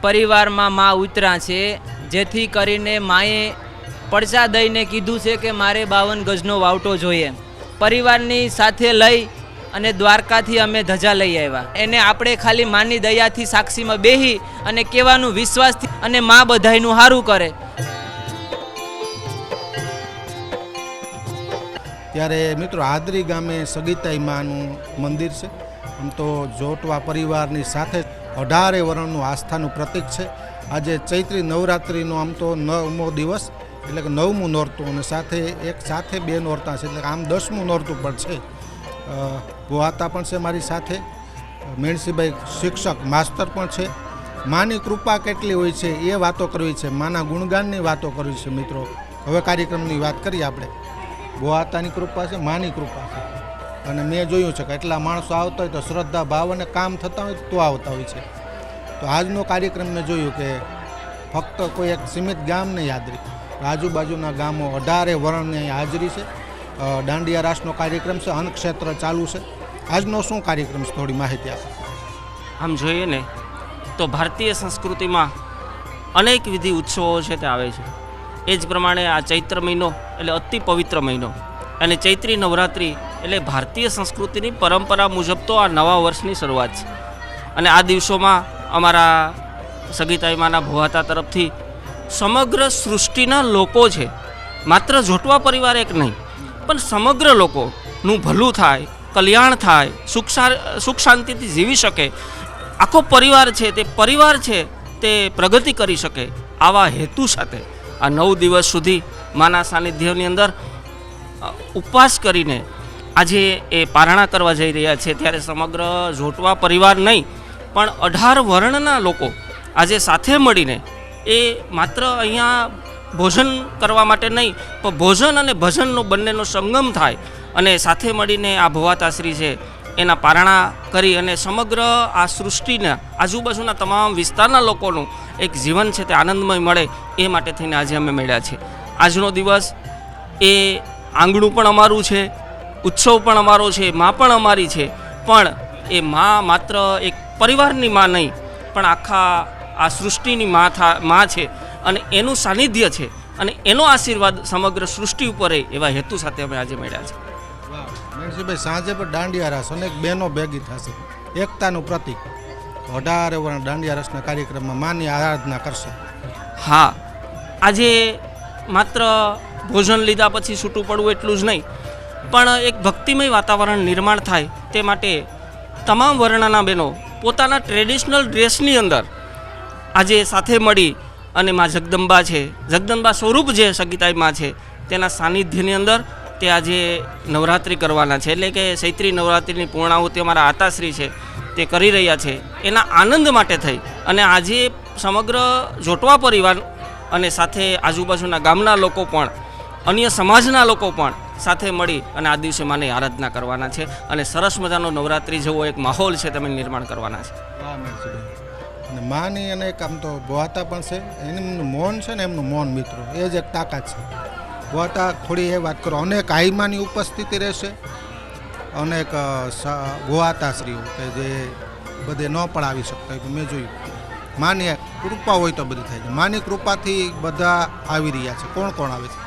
પરિવારમાં માં ઉતરા છે, જેથી કરીને માએ પડચા દઈને કીધું છે કે મારે 52 ગજનો વાવટો જોઈએ. પરિવારની સાથે લઈ અને દ્વારકાથી અમે ધજા લઈ આવ્યા. એને આપણે ખાલી માની દયાથી સાક્ષીમાં બેહી અને કહેવાનું વિશ્વાસથી, અને માં બધાયનું સારું કરે. ત્યારે મિત્રો હાદરી ગામે સગીતાઈ માનું મંદિર છે. આમ તો જોટવા પરિવારની સાથે 18 વર્ષનું આસ્થાનું પ્રતીક છે. આજે ચૈત્રી નવરાત્રિનો આમ તો 9મો દિવસ, એટલે કે 9મું નોરતું, અને સાથે બે નોરતા છે, એટલે આમ 10મું નોરતું પણ છે. ભુવાતા પણ છે મારી સાથે, મેણસીભાઈ શિક્ષક માસ્તર પણ છે. માની કૃપા કેટલી હોય છે એ વાતો કરવી છે, માના ગુણગાનની વાતો કરવી છે. મિત્રો હવે કાર્યક્રમની વાત કરીએ આપણે. ભુવાતાની કૃપા છે, માની કૃપા છે, અને મેં જોયું છે કે એટલા માણસો આવતા હોય તો શ્રદ્ધા ભાવ અને કામ થતા હોય તો આવતા હોય છે. તો આજનો કાર્યક્રમ મેં જોયું કે ફક્ત કોઈ એક સીમિત ગામ નહીં, હાજરી આજુબાજુના ગામો 18 વર્ષની હાજરી છે. દાંડિયા રાસનો કાર્યક્રમ છે, અન્નક્ષેત્ર ચાલુ છે. આજનો શું કાર્યક્રમ છે, થોડી માહિતી આપો. આમ જોઈએ ને તો ભારતીય સંસ્કૃતિમાં અનેક વિધિ ઉત્સવો છે તે આવે છે. એ જ પ્રમાણે આ ચૈત્ર મહિનો એટલે અતિ પવિત્ર મહિનો, અને ચૈત્રી નવરાત્રિ એટલે ભારતીય સંસ્કૃતિની પરંપરા મુજબ તો આ નવા વર્ષની શરૂઆત છે. અને આ દિવસોમાં અમારા સગીતાઈમાના ભુવાતા તરફથી સમગ્ર સૃષ્ટિના લોકો છે, માત્ર જોટવા પરિવાર એક નહીં, પણ સમગ્ર લોકોનું ભલું થાય, કલ્યાણ થાય, સુખ શાંતિથી જીવી શકે, આખો પરિવાર છે તે પ્રગતિ કરી શકે, આવા હેતુ સાથે આ 9 દિવસ સુધી માના સાનિધ્યની અંદર ઉપવાસ કરીને આજે એ પારણા કરવા જઈ રહ્યા છે. ત્યારે સમગ્ર જોટવા પરિવાર નહીં પણ 18 વર્ણના લોકો આજે સાથે મળીને એ માત્ર અહીંયા ભોજન કરવા માટે નહીં, પણ ભોજન અને ભજનનો બંનેનો સંગમ થાય અને સાથે મળીને આ ભુવાતાશ્રી છે એના પારણા કરી અને સમગ્ર આ સૃષ્ટિના આજુબાજુના તમામ વિસ્તારના લોકોનું એક જીવન છે તે આનંદમય મળે એ માટે થઈને આજે અમે મળ્યા છે. આજનો દિવસ એ આંગણું પણ અમારું છે, ઉત્સવ પણ અમારો છે, માં પણ અમારી છે, પણ એ માં માત્ર એક પરિવારની માં નહીં પણ આખા આ સૃષ્ટિની માં છે, અને એનું સાનિધ્ય છે, અને એનો આશીર્વાદ સમગ્ર સૃષ્ટિ ઉપર રહે એવા હેતુ સાથે અમે આજે મળ્યા છે. મેણસીભાઈ, સાંજે પણ દાંડિયા રાસ, અનેક બહેનો ભેગી થશે, એકતાનું પ્રતીક. 18 વર્ષના દાંડિયા રસના કાર્યક્રમમાં માની આરાધના કરશે. હા, આજે માત્ર ભોજન લીધા પછી છૂટું પડવું એટલું જ નહીં, પણ એક ભક્તિમય વાતાવરણ નિર્માણ થાય તે માટે તમામ વર્ણના બહેનો પોતાના ટ્રેડિશનલ ડ્રેસની અંદર આજે સાથે મળી અને માં જગદંબા છે, જગદંબા સ્વરૂપ જે સગીતાઈ માં છે તેના સાનિધ્યની અંદર તે આજે નવરાત્રિ કરવાના છે. એટલે કે ચૈત્રી નવરાત્રિની પૂર્ણાહુતિ અમારા આતાશ્રી છે તે કરી રહ્યા છે. એના આનંદ માટે થઈ અને આજે સમગ્ર જોટવા પરિવાર અને સાથે આજુબાજુના ગામના લોકો પણ, અન્ય સમાજના લોકો પણ સાથે મળી અને આ દિવસે માની આરાધના કરવાના છે, અને સરસ મજાનો નવરાત્રિ જેવો એક માહોલ છે તમે નિર્માણ કરવાના છે. અને માની અને એક આમ તો ભુવાતા પણ છે, એમનું મૌન છે ને, એમનું મૌન મિત્રો એ જ એક તાકાત છે. ભુવાતા થોડી એ વાત કરો, અનેક આઈમાની ઉપસ્થિતિ રહેશે, અનેક ભુવાતાશ્રીઓ કે જે બધે ન પણ આવી શકતા હોય. મેં જોયું માની કૃપા હોય તો બધી થાય છે. માની કૃપાથી બધા આવી રહ્યા છે. કોણ કોણ આવે છે?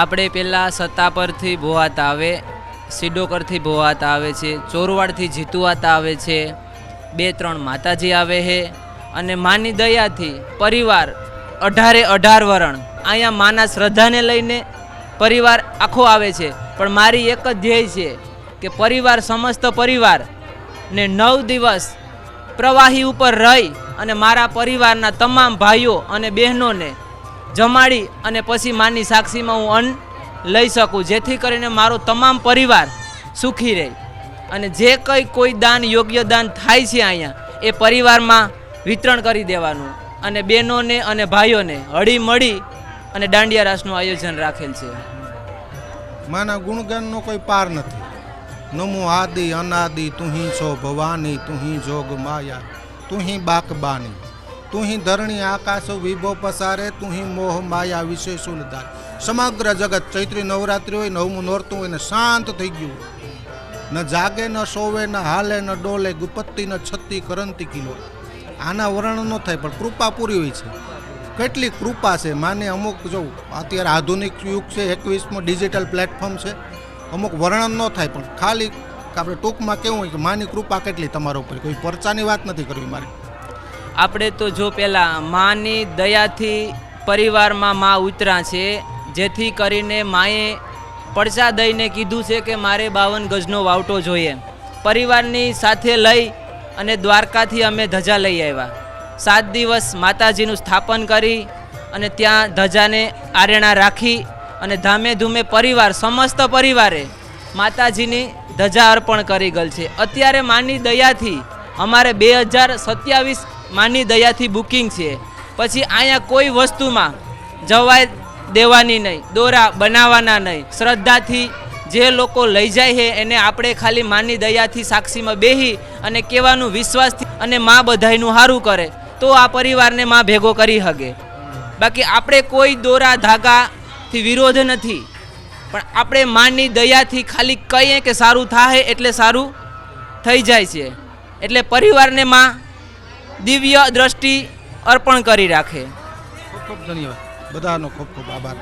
આપણે પહેલાં સત્તાપરથી ભુવાતા આવે, સિડોકરથી ભુવાતા આવે છે, ચોરવાડથી જીતુવાતા આવે છે, 2-3 માતાજી આવે છે, અને માની દયાથી પરિવાર 18 વરણ અહીંયા માના શ્રદ્ધાને લઈને પરિવાર આખો આવે છે. પણ મારી એક જ ધ્યેય છે કે પરિવાર, સમસ્ત પરિવાર ને 9 દિવસ પ્રવાહી ઉપર રહી અને મારા પરિવારના તમામ ભાઈઓ અને બહેનોને જમાડી અને પછી માની સાક્ષીમાં હું અન્ન લઈ શકું, જેથી કરીને મારો તમામ પરિવાર સુખી રહે. અને જે કંઈ કોઈ દાન, યોગ્ય દાન થાય છે અહીંયા એ પરિવારમાં વિતરણ કરી દેવાનું, અને બહેનોને અને ભાઈઓને હળી મળી અને દાંડિયા રાસનું આયોજન રાખેલ છે. માના ગુણગાનનો કોઈ પાર નથી. નમો આદિ અનાદિ તુહી છો ભવાની, તુહી જોગ માયા, તુહી બાકબાની, તુહી ધરણી આકાશો વિભો પસારે, તુહી મોહ માયા વિશે સુલધાર. સમગ્ર જગત ચૈત્રી નવરાત્રિ હોય, 9મું નોરતું હોય ને શાંત થઈ ગયું. ન જાગે ન સોવે ન હાલે ન ડોલે, ગુપત્તિ ન છત્તી કરંતી કિલો. આના વર્ણન ન થાય, પણ કૃપા પૂરી હોય છે. કેટલી કૃપા છે માને. અમુક જો અત્યારે આધુનિક યુગ છે, 21મો ડિજિટલ પ્લેટફોર્મ છે, અમુક વર્ણન ન થાય, પણ ખાલી આપણે ટૂંકમાં કેવું હોય કે માની કૃપા કેટલી તમારા ઉપર. કોઈ પરચાની વાત નથી કરવી મારે. આપણે તો જો પહેલાં માની દયાથી પરિવારમાં મા ઉતરા છે, જેથી કરીને માએ પડચા દઈને કીધું છે કે મારે 52 ગજનો વાવટો જોઈએ. પરિવારની સાથે લઈ અને દ્વારકાથી અમે ધજા લઈ આવ્યા. 7 દિવસ માતાજીનું સ્થાપન કરી અને ત્યાં ધજાને આરેણા રાખી અને ધામે ધૂમે પરિવાર, સમસ્ત પરિવારે માતાજીની ધજા અર્પણ કરી ગયેલ છે. અત્યારે માની દયાથી અમારે 2027 માની દયાથી બુકિંગ છે. પછી અહીંયા કોઈ વસ્તુમાં જવાય દેવાની નહીં, દોરા બનાવવાના નહીં. શ્રદ્ધાથી જે લોકો લઈ જાય છે એને આપણે ખાલી માની દયાથી સાક્ષીમાં બેહી અને કહેવાનું વિશ્વાસથી, અને મા બધાયનું સારું કરે તો આ પરિવારને મા ભેગો કરી શકે. બાકી આપણે કોઈ દોરા ધાગાથી વિરોધ નથી, પણ આપણે માની દયાથી ખાલી કહીએ કે સારું થાય એટલે સારું થઈ જાય છે. એટલે પરિવારને માં દિવ્ય દ્રષ્ટિ અર્પણ કરી રાખે. ખૂબ ખૂબ ધન્યવાદ. બધાનો ખૂબ ખૂબ આભાર.